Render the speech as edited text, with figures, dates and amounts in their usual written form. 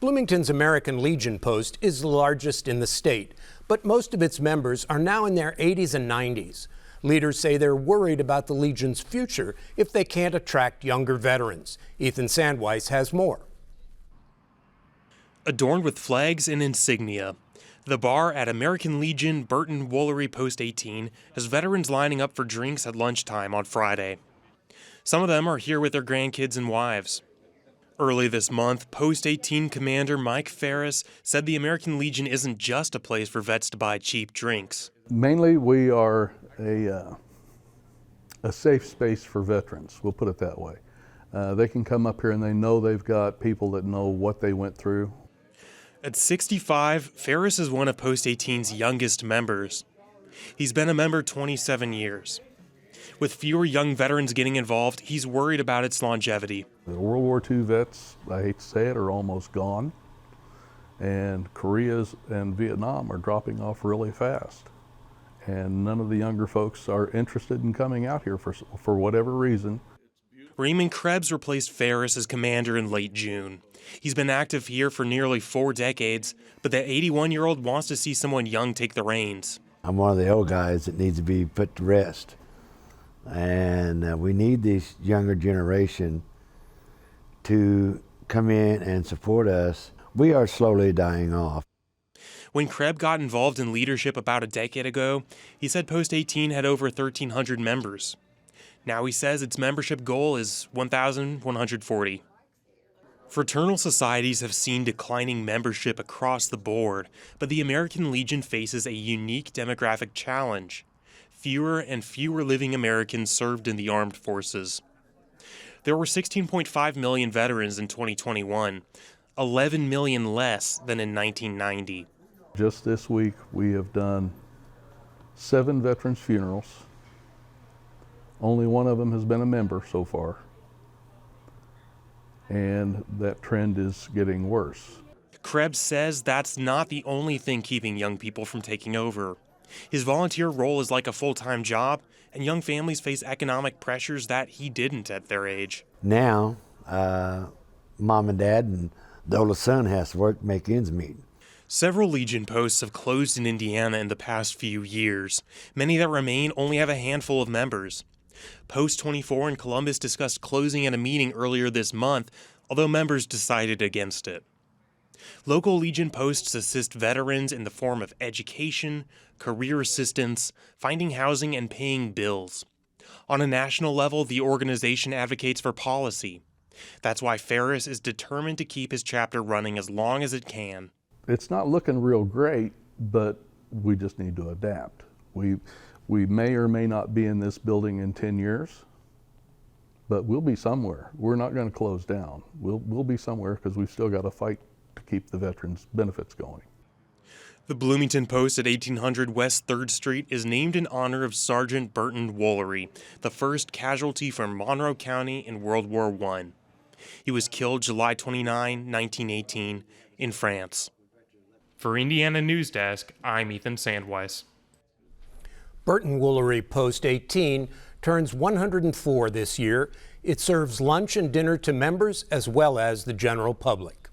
Bloomington's American Legion post is the largest in the state, but most of its members are now in their 80s and 90s. Leaders say they're worried about the Legion's future if they can't attract younger veterans. Ethan Sandweiss has more. Adorned with flags and insignia, the bar at American Legion Burton Woolery Post 18 has veterans lining up for drinks at lunchtime on Friday. Some of them are here with their grandkids and wives. Early this month, Post 18 Commander Mike Farris said the American Legion isn't just a place for vets to buy cheap drinks. Mainly, we are a safe space for veterans, we'll put it that way. They can come up here and they know they've got people that know what they went through. At 65, Farris is one of Post 18's youngest members. He's been a member 27 years. With fewer young veterans getting involved, he's worried about its longevity. The World War II vets, I hate to say it, are almost gone. And Korea's and Vietnam are dropping off really fast. And none of the younger folks are interested in coming out here for whatever reason. Raymond Krebs replaced Farris as commander in late June. He's been active here for nearly 4 decades, but the 81-year-old wants to see someone young take the reins. I'm one of the old guys that needs to be put to rest. And we need this younger generation to come in and support us. We are slowly dying off. When Krebs got involved in leadership about a decade ago, he said Post 18 had over 1,300 members. Now he says its membership goal is 1,140. Fraternal societies have seen declining membership across the board, but the American Legion faces a unique demographic challenge. Fewer and fewer living Americans served in the armed forces. There were 16.5 million veterans in 2021, 11 million less than in 1990. Just this week, we have done 7 veterans' funerals. Only one of them has been a member so far. And that trend is getting worse. Krebs says that's not the only thing keeping young people from taking over. His volunteer role is like a full-time job, and young families face economic pressures that he didn't at their age. Now, mom and dad and the oldest son has to work to make ends meet. Several Legion posts have closed in Indiana in the past few years. Many that remain only have a handful of members. Post 24 in Columbus discussed closing at a meeting earlier this month, although members decided against it. Local Legion posts assist veterans in the form of education, career assistance, finding housing, and paying bills. On a national level, the organization advocates for policy. That's why Farris is determined to keep his chapter running as long as it can. It's not looking real great, but we just need to adapt. We may or may not be in this building in 10 years, but we'll be somewhere. We're not going to close down. We'll be somewhere because we've still got to fight to keep the veterans' benefits going. The Bloomington Post at 1800 West 3rd Street is named in honor of Sergeant Burton Woolery, the first casualty from Monroe County in World War I. He was killed July 29, 1918, in France. For Indiana News Desk, I'm Ethan Sandweiss. Burton Woolery Post 18 turns 104 this year. It serves lunch and dinner to members as well as the general public.